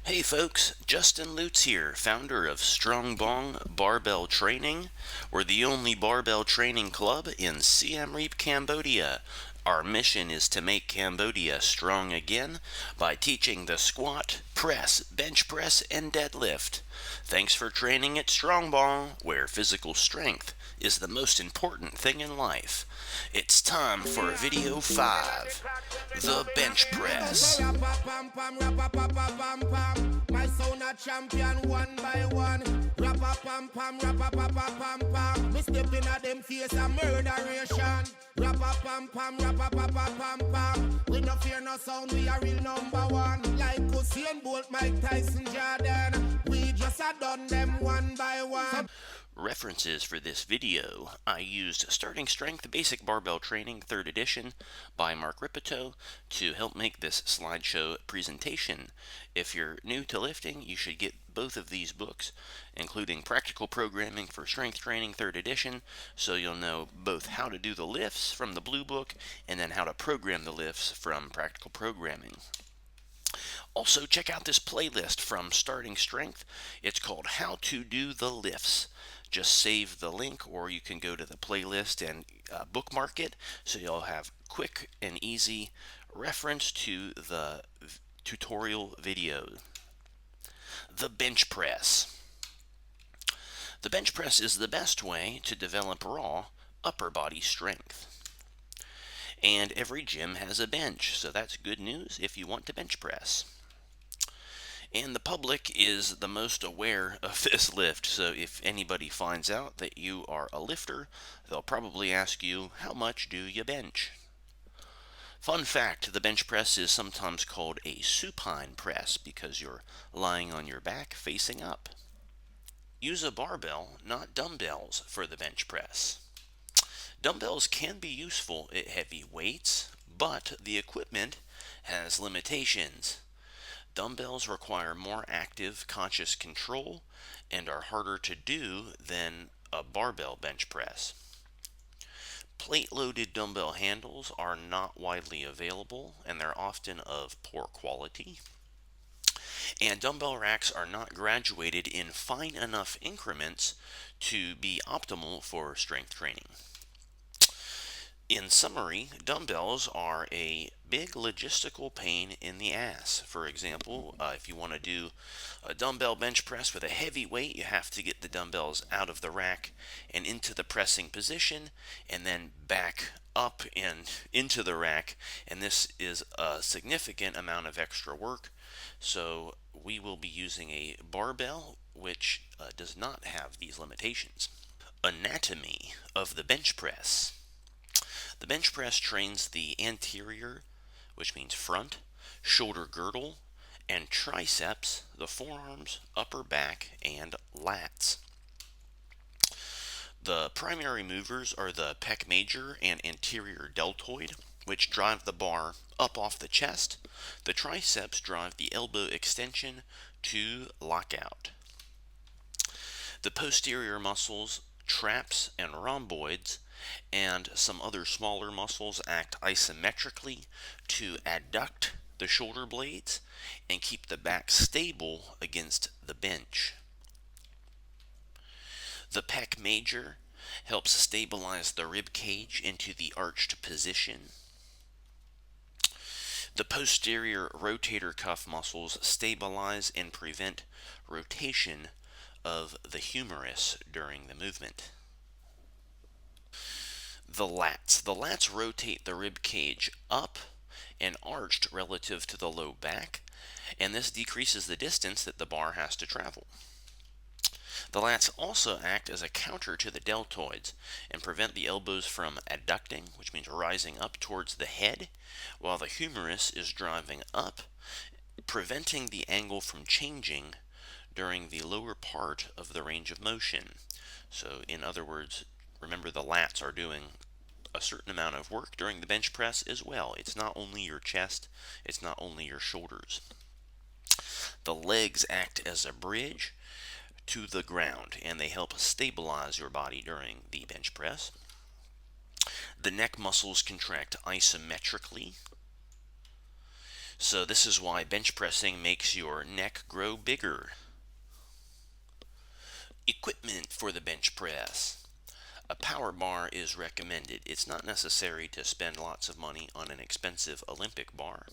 Hey folks, Justin Lutz here, founder of Strong Bong Barbell Training. We're the only barbell training club in Siem Reap, Cambodia. Our mission is to make Cambodia strong again by teaching the squat, press, bench press, and deadlift. Thanks for training at Strong Bong, where physical strength is the most important thing in life. It's time for video 5, the bench press. My sound a champion one by one. Rappa pam pam, rappa pam pam pam. Me stepping at them face a murderation. Rappa pam pam, rappa pam pam. We no fear no sound, we are real number one. Like Usain Bolt, Mike Tyson, Jordan. We just a done them one by one. References for this video, I used Starting Strength Basic Barbell Training 3rd edition by Mark Ripito to help make this slideshow presentation. If you're new to lifting, you should get both of these books, including Practical Programming for Strength Training 3rd edition, so you'll know both how to do the lifts from the blue book and then how to program the lifts from Practical Programming. Also, check out this playlist from Starting Strength. It's called How to Do the Lifts. Just save the link, or you can go to the playlist and bookmark it, so you'll have quick and easy reference to the tutorial video. The bench press. The bench press is the best way to develop raw upper body strength. And every gym has a bench, so that's good news if you want to bench press. And the public is the most aware of this lift, so if anybody finds out that you are a lifter, they'll probably ask you, how much do you bench? Fun fact, the bench press is sometimes called a supine press because you're lying on your back facing up. Use a barbell, not dumbbells, for the bench press. Dumbbells can be useful at heavy weights, but the equipment has limitations. Dumbbells require more active, conscious control and are harder to do than a barbell bench press. Plate-loaded dumbbell handles are not widely available, and they're often of poor quality. And dumbbell racks are not graduated in fine enough increments to be optimal for strength training. In summary, dumbbells are a big logistical pain in the ass. For example, if you want to do a dumbbell bench press with a heavy weight, you have to get the dumbbells out of the rack and into the pressing position, and then back up and into the rack, and this is a significant amount of extra work. So we will be using a barbell which does not have these limitations. Anatomy of the bench press. The bench press trains the anterior, which means front, shoulder girdle, and triceps, the forearms, upper back, and lats. The primary movers are the pec major and anterior deltoid, which drive the bar up off the chest. The triceps drive the elbow extension to lockout. The posterior muscles, traps and rhomboids, and some other smaller muscles act isometrically to adduct the shoulder blades and keep the back stable against the bench. The pec major helps stabilize the rib cage into the arched position. The posterior rotator cuff muscles stabilize and prevent rotation of the humerus during the movement. The lats. The lats rotate the rib cage up and arched relative to the low back, and this decreases the distance that the bar has to travel. The lats also act as a counter to the deltoids and prevent the elbows from adducting, which means rising up towards the head, while the humerus is driving up, preventing the angle from changing during the lower part of the range of motion. So, in other words, remember the lats are doing a certain amount of work during the bench press as well. It's not only your chest, it's not only your shoulders. The legs act as a bridge to the ground, and they help stabilize your body during the bench press. The neck muscles contract isometrically So this is why bench pressing makes your neck grow bigger. Equipment for the bench press. A power bar is recommended. It's not necessary to spend lots of money on an expensive Olympic bar.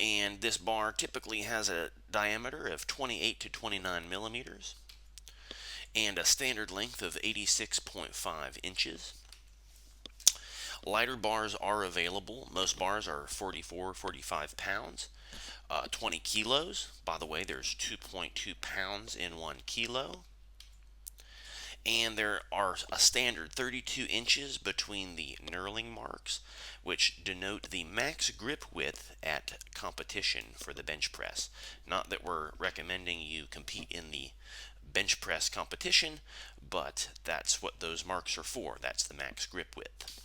And this bar typically has a diameter of 28 to 29 millimeters and a standard length of 86.5 inches. Lighter bars are available. Most bars are 44, 45 pounds, 20 kilos. By the way, there's 2.2 pounds in 1 kilo. And there are a standard 32 inches between the knurling marks, which denote the max grip width at competition for the bench press. Not that we're recommending you compete in the bench press competition, but that's what those marks are for. That's the max grip width.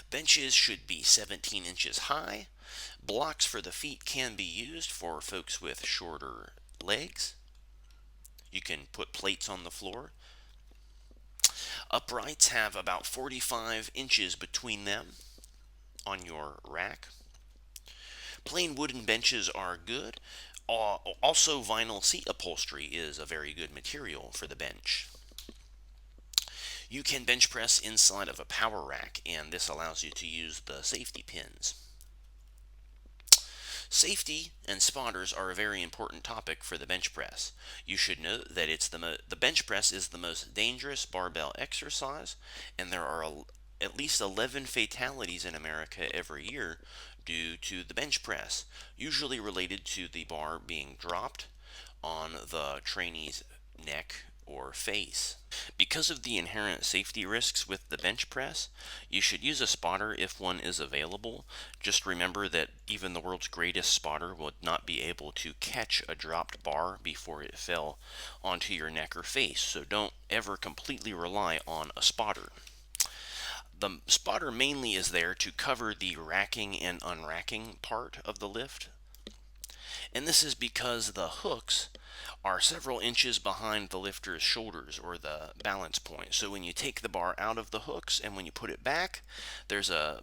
Benches should be 17 inches high. Blocks for the feet can be used for folks with shorter legs. You can put plates on the floor. Uprights have about 45 inches between them on your rack. Plain wooden benches are good. Also, vinyl seat upholstery is a very good material for the bench. You can bench press inside of a power rack, and this allows you to use the safety pins. Safety and spotters are a very important topic for the bench press. You should know that the bench press is the most dangerous barbell exercise, and there are at least 11 fatalities in America every year due to the bench press, usually related to the bar being dropped on the trainee's neck or face. Because of the inherent safety risks with the bench press, you should use a spotter if one is available. Just remember that even the world's greatest spotter would not be able to catch a dropped bar before it fell onto your neck or face, so don't ever completely rely on a spotter. The spotter mainly is there to cover the racking and unracking part of the lift, and this is because the hooks are several inches behind the lifter's shoulders or the balance point. So when you take the bar out of the hooks and when you put it back, there's a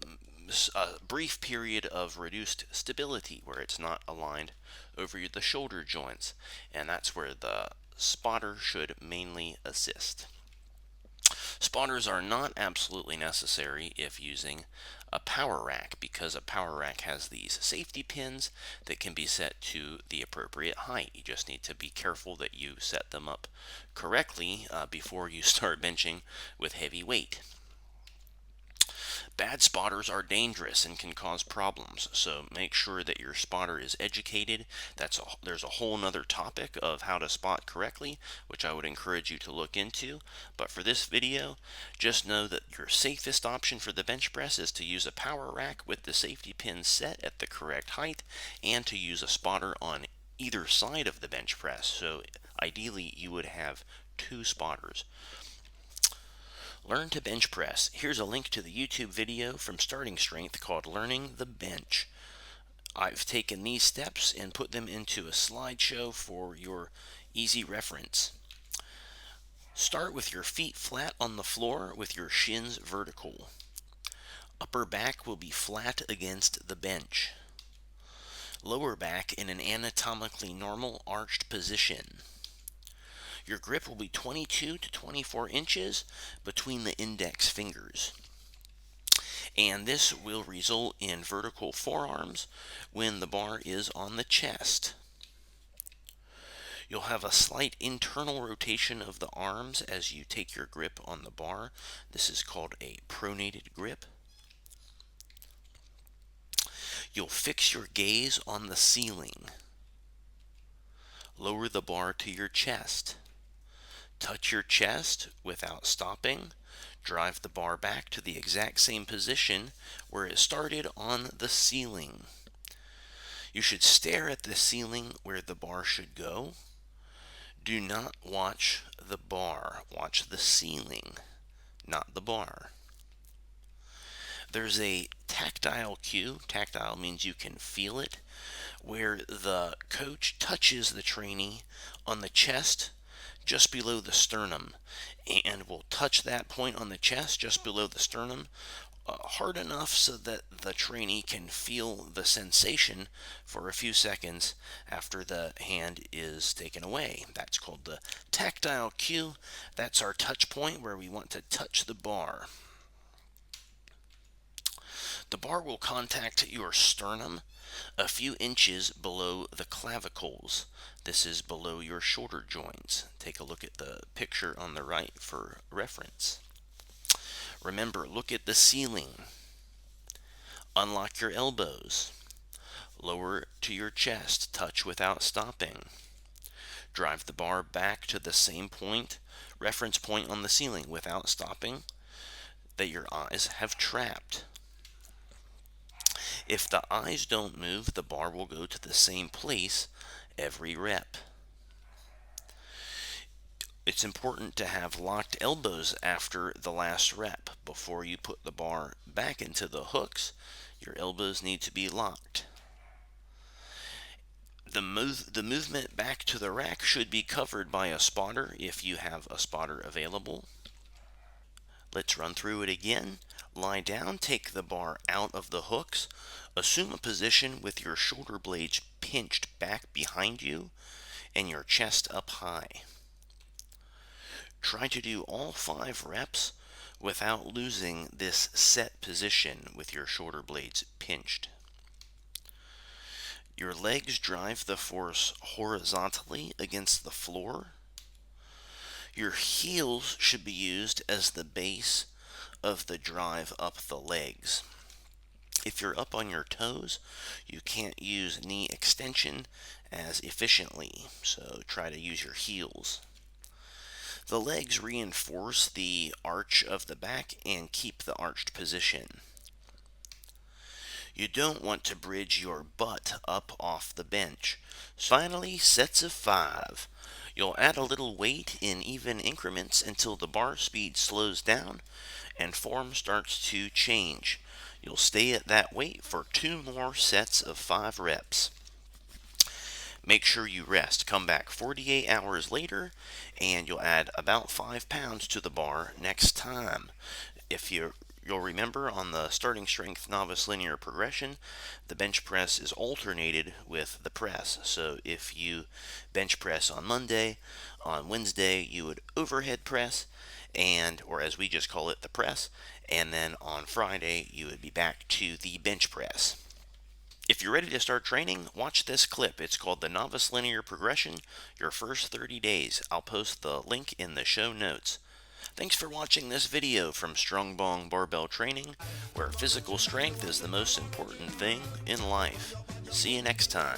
brief period of reduced stability where it's not aligned over the shoulder joints, and that's where the spotter should mainly assist. Spotters are not absolutely necessary if using a power rack, because a power rack has these safety pins that can be set to the appropriate height. You just need to be careful that you set them up correctly before you start benching with heavy weight. Bad spotters are dangerous and can cause problems, so make sure that your spotter is educated. There's a whole nother topic of how to spot correctly, which I would encourage you to look into. But for this video, just know that your safest option for the bench press is to use a power rack with the safety pins set at the correct height, and to use a spotter on either side of the bench press. So ideally, you would have 2 spotters. Learn to bench press. Here's a link to the YouTube video from Starting Strength called Learning the Bench. I've taken these steps and put them into a slideshow for your easy reference. Start with your feet flat on the floor with your shins vertical. Upper back will be flat against the bench. Lower back in an anatomically normal arched position. Your grip will be 22 to 24 inches between the index fingers. And this will result in vertical forearms when the bar is on the chest. You'll have a slight internal rotation of the arms as you take your grip on the bar. This is called a pronated grip. You'll fix your gaze on the ceiling. Lower the bar to your chest. Touch your chest without stopping. Drive the bar back to the exact same position where it started on the ceiling. You should stare at the ceiling where the bar should go. Do not watch the bar. Watch the ceiling, not the bar. There's a tactile cue. Tactile means you can feel it, where the coach touches the trainee on the chest just below the sternum, and will touch that point on the chest just below the sternum hard enough so that the trainee can feel the sensation for a few seconds after the hand is taken away. That's called the tactile cue. That's our touch point where we want to touch the bar. The bar will contact your sternum a few inches below the clavicles. This is below your shoulder joints. Take a look at the picture on the right for reference. Remember, look at the ceiling. Unlock your elbows. Lower to your chest. Touch without stopping. Drive the bar back to the same point, reference point on the ceiling without stopping, that your eyes have trapped. If the eyes don't move, the bar will go to the same place every rep. It's important to have locked elbows after the last rep. Before you put the bar back into the hooks, your elbows need to be locked. The movement back to the rack should be covered by a spotter if you have a spotter available. Let's run through it again. Lie down, take the bar out of the hooks. Assume a position with your shoulder blades pinched back behind you and your chest up high. Try to do all 5 reps without losing this set position with your shoulder blades pinched. Your legs drive the force horizontally against the floor. Your heels should be used as the base of the drive up the legs. If you're up on your toes, you can't use knee extension as efficiently, so try to use your heels. The legs reinforce the arch of the back and keep the arched position. You don't want to bridge your butt up off the bench. Finally, sets of 5. You'll add a little weight in even increments until the bar speed slows down and form starts to change. You'll stay at that weight for 2 more sets of 5 reps. Make sure you rest. Come back 48 hours later, and you'll add about 5 pounds to the bar next time. You'll remember on the starting strength novice linear progression, the bench press is alternated with the press. So if you bench press on Monday, on Wednesday you would overhead press, or as we just call it, the press, and then on Friday you would be back to the bench press. If you're ready to start training, watch this clip. It's called the Novice Linear Progression, Your First 30 Days. I'll post the link in the show notes. Thanks for watching this video from Strong Bong Barbell Training, where physical strength is the most important thing in life. See you next time.